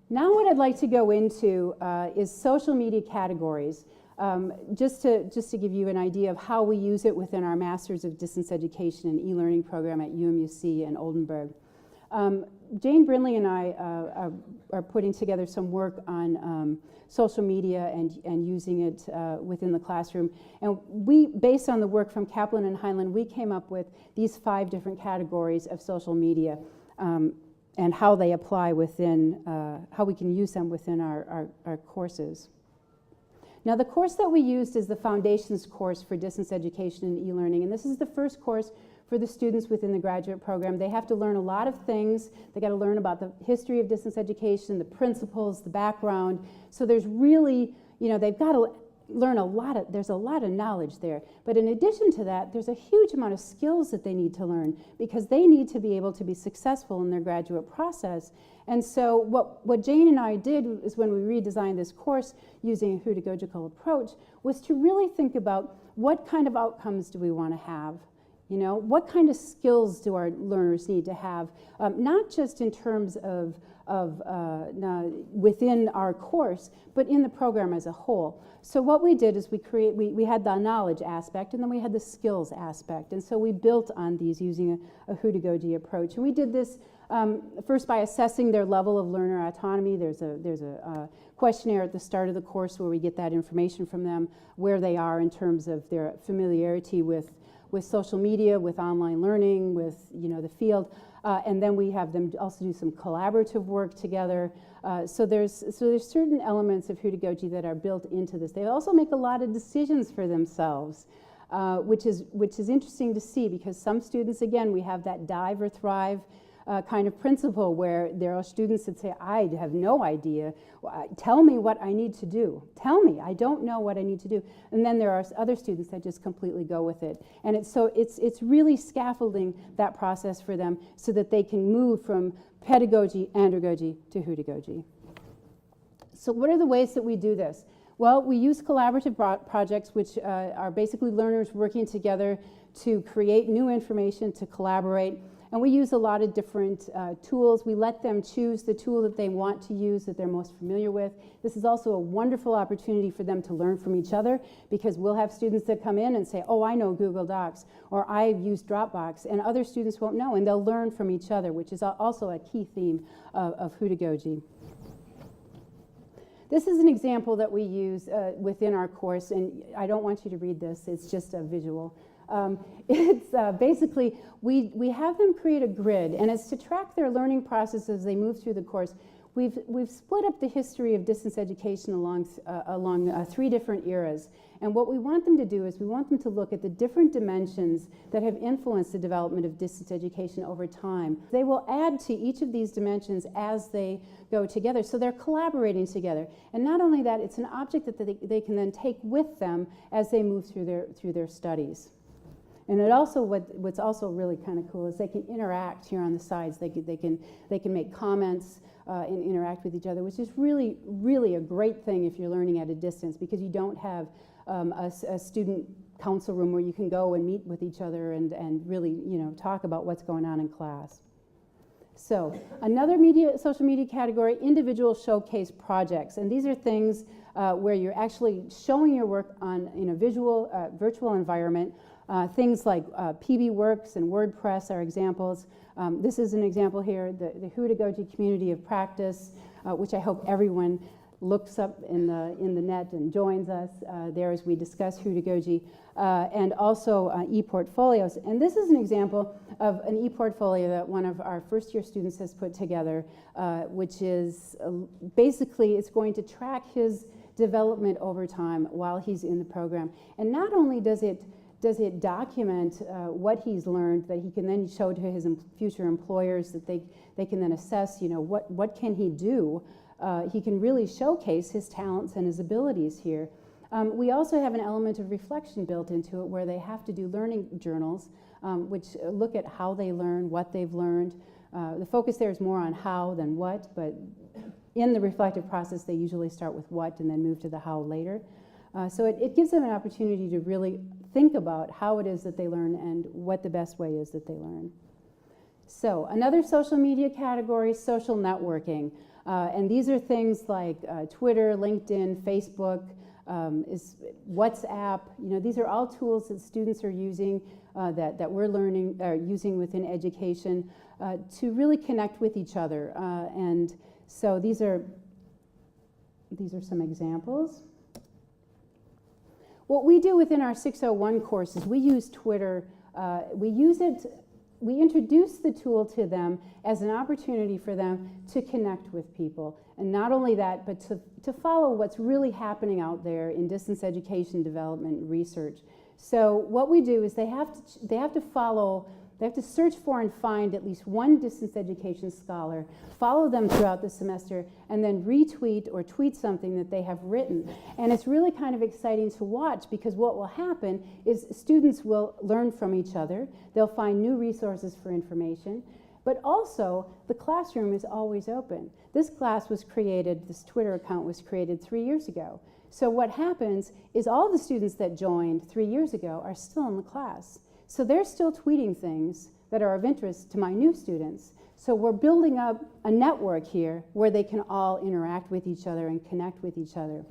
Now what I'd like to go into is social media categories. Just to give you an idea of how we use it within our Masters of Distance Education and e-learning program at UMUC in Oldenburg. Jane Brindley and I are putting together some work on social media and using it within the classroom. And we, based on the work from Kaplan and Heinlein, we came up with these 5 different categories of social media and how they apply within, how we can use them within our courses. Now the course that we used is the Foundations course for Distance Education and e-learning, and this is the first course for the students within the graduate program. They have to learn a lot of things. They got to learn about the history of distance education, the principles, the background. So there's really, you know, they've got to learn there's a lot of knowledge there. But in addition to that, there's a huge amount of skills that they need to learn because they need to be able to be successful in their graduate process. And so what Jane and I did is when we redesigned this course using a Heutagogical approach was to really think about what kind of outcomes do we want to have. You know, what kind of skills do our learners need to have, not just in terms of within our course, but in the program as a whole. So what we did is we had the knowledge aspect and then we had the skills aspect. And so we built on these using a Heutagogy approach. And we did this first by assessing their level of learner autonomy. There's a questionnaire at the start of the course where we get that information from them, where they are in terms of their familiarity with social media, with online learning, with the field, and then we have them also do some collaborative work together. So there's certain elements of Heutagogy that are built into this. They also make a lot of decisions for themselves, which is interesting to see because some students, again, we have that dive or thrive kind of principle where there are students that say, I have no idea. Tell me what I need to do. Tell me. I don't know what I need to do. And then there are other students that just completely go with it. And it's really scaffolding that process for them so that they can move from pedagogy, andragogy to Heutagogy. So what are the ways that we do this? Well, we use collaborative projects, which are basically learners working together to create new information, to collaborate. And we use a lot of different tools. We let them choose the tool that they want to use, that they're most familiar with. This is also a wonderful opportunity for them to learn from each other because we'll have students that come in and say, oh, I know Google Docs, or I've used Dropbox, and other students won't know, and they'll learn from each other, which is also a key theme of Heutagogy. This is an example that we use within our course, and I don't want you to read this, it's just a visual. It's basically, we have them create a grid, and it's to track their learning process as they move through the course. We've split up the history of distance education along 3 different eras. And what we want them to do is we want them to look at the different dimensions that have influenced the development of distance education over time. They will add to each of these dimensions as they go together, so they're collaborating together. And not only that, it's an object that they can then take with them as they move through their studies. And it also, what's also really kind of cool is they can interact here on the sides. They can make comments and interact with each other, which is really, really a great thing if you're learning at a distance because you don't have a student council room where you can go and meet with each other and really, talk about what's going on in class. So another social media category, individual showcase projects. And these are things where you're actually showing your work in a virtual environment. Things like PBWorks and WordPress are examples. This is an example here, the Heutagogy Community of Practice, which I hope everyone looks up in the net and joins us there as we discuss Heutagogy, and also e-portfolios. And this is an example of an e-portfolio that one of our first-year students has put together, which is basically it's going to track his development over time while he's in the program. And not only does it document what he's learned that he can then show to his future employers that they can then assess, what can he do? He can really showcase his talents and his abilities here. We also have an element of reflection built into it where they have to do learning journals, which look at how they learn, what they've learned. The focus there is more on how than what, but in the reflective process they usually start with what and then move to the how later. So it gives them an opportunity to really think about how it is that they learn and what the best way is that they learn. So another social media category, social networking. And these are things like Twitter, LinkedIn, Facebook, WhatsApp. You know, these are all tools that students are using, that we're learning, using within education to really connect with each other. And so these are some examples. What we do within our 601 course is we use Twitter. We introduce the tool to them as an opportunity for them to connect with people. And not only that, but to follow what's really happening out there in distance education development and research. So what we do is they have to search for and find at least one distance education scholar, follow them throughout the semester, and then retweet or tweet something that they have written. And it's really kind of exciting to watch, because what will happen is students will learn from each other. They'll find new resources for information. But also, the classroom is always open. This Twitter account was created 3 years ago. So what happens is all the students that joined 3 years ago are still in the class. So they're still tweeting things that are of interest to my new students. So we're building up a network here where they can all interact with each other and connect with each other.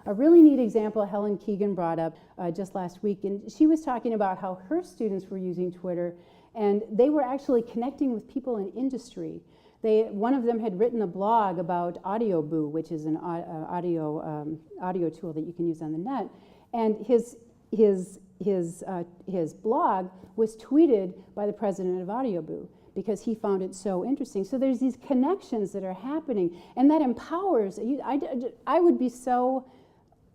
A really neat example Helen Keegan brought up just last week, and she was talking about how her students were using Twitter, and they were actually connecting with people in industry. One of them had written a blog about AudioBoo, which is an audio tool that you can use on the net, and his blog was tweeted by the president of AudioBoo because he found it so interesting. So there's these connections that are happening, and that empowers. I would be so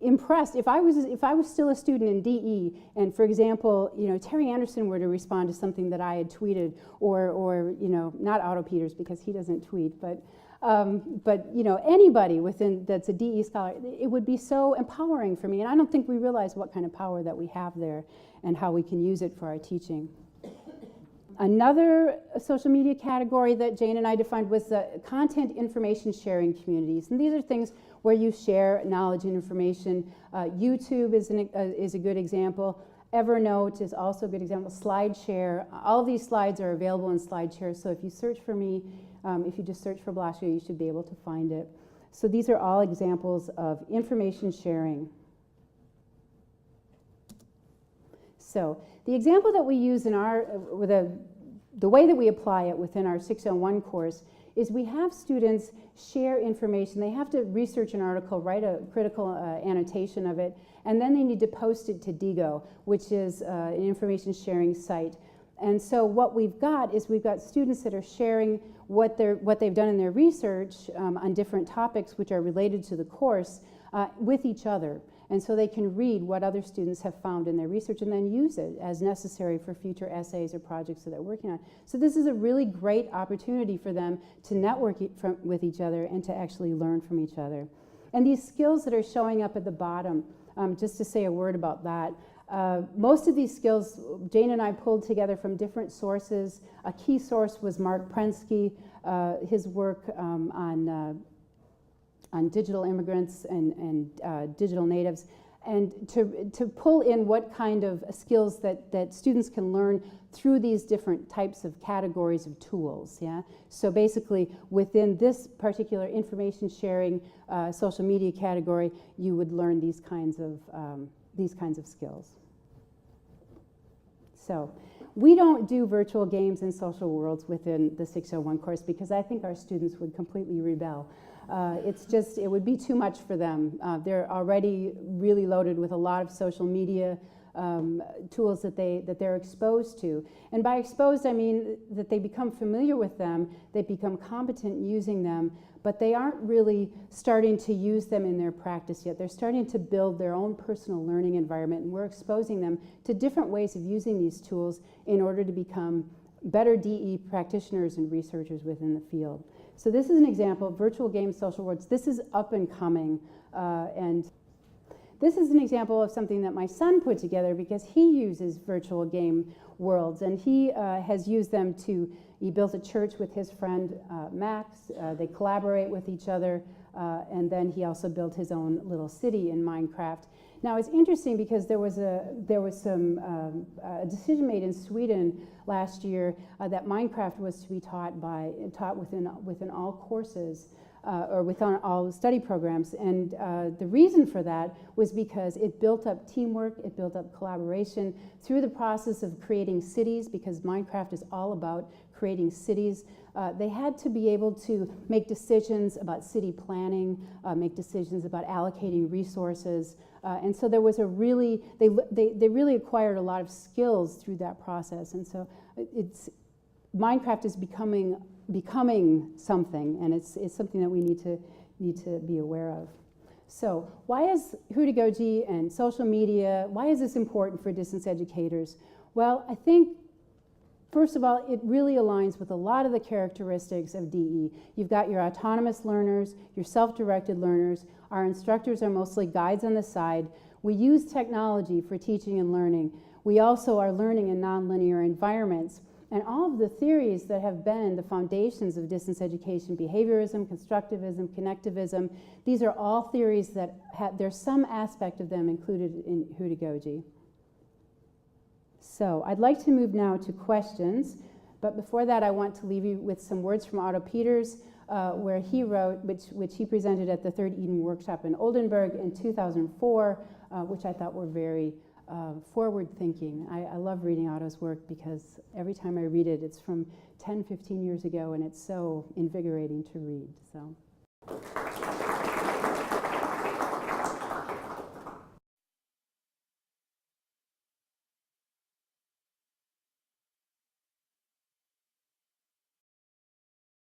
impressed if I was still a student in DE, and for example, you know, Terry Anderson were to respond to something that I had tweeted, or you know, not Otto Peters because he doesn't tweet, but you know, anybody that's a DE scholar, it would be so empowering for me. And I don't think we realize what kind of power that we have there and how we can use it for our teaching. Another social media category that Jane and I defined was the content information sharing communities. And these are things where you share knowledge and information. YouTube is a good example. Evernote is also a good example. SlideShare. All of these slides are available in SlideShare. So if you search for me, if you just search for Blaschke, you should be able to find it. So these are all examples of information sharing. So the example that we use in the way that we apply it within our 601 course is we have students share information. They have to research an article, write a critical annotation of it, and then they need to post it to Diigo, which is an information sharing site. And so what we've got is we've got students that are sharing what they've done in their research on different topics which are related to the course with each other. And so they can read what other students have found in their research and then use it as necessary for future essays or projects that they're working on. So this is a really great opportunity for them to network with each other and to actually learn from each other. And these skills that are showing up at the bottom, just to say a word about that, most of these skills Jane and I pulled together from different sources. A key source was Mark Prensky, his work on digital immigrants and digital natives, and to pull in what kind of skills that students can learn through these different types of categories of tools. Yeah. So basically, within this particular information sharing social media category, you would learn these kinds of skills. So we don't do virtual games and social worlds within the 601 course because I think our students would completely rebel. It would be too much for them. They're already really loaded with a lot of social media tools that they're exposed to. And by exposed, I mean that they become familiar with them, they become competent using them, but they aren't really starting to use them in their practice yet. They're starting to build their own personal learning environment, and we're exposing them to different ways of using these tools in order to become better DE practitioners and researchers within the field. So this is an example of virtual game social worlds. This is up and coming, and this is an example of something that my son put together because he uses virtual game worlds, and he has used them he built a church with his friend Max. They collaborate with each other, and then he also built his own little city in Minecraft. Now it's interesting because there was a decision made in Sweden last year that Minecraft was to be taught within all courses. or within all study programs. And the reason for that was because it built up teamwork, it built up collaboration through the process of creating cities, because Minecraft is all about creating cities. They had to be able to make decisions about city planning, make decisions about allocating resources. And so there was a really, they really acquired a lot of skills through that process. And so Minecraft is becoming something, and it's something that we need to be aware of. So why is Heutagogy and social media, why is this important for distance educators? Well, I think, first of all, it really aligns with a lot of the characteristics of DE. You've got your autonomous learners, your self-directed learners. Our instructors are mostly guides on the side. We use technology for teaching and learning. We also are learning in nonlinear environments. And all of the theories that have been the foundations of distance education, behaviorism, constructivism, connectivism, these are all theories that there's some aspect of them included in Heutagogy. So I'd like to move now to questions, but before that I want to leave you with some words from Otto Peters, where he wrote, which he presented at the Third Eden Workshop in Oldenburg in 2004, which I thought were very forward-thinking. I love reading Otto's work because every time I read it, it's from 10, 15 years ago, and it's so invigorating to read. So.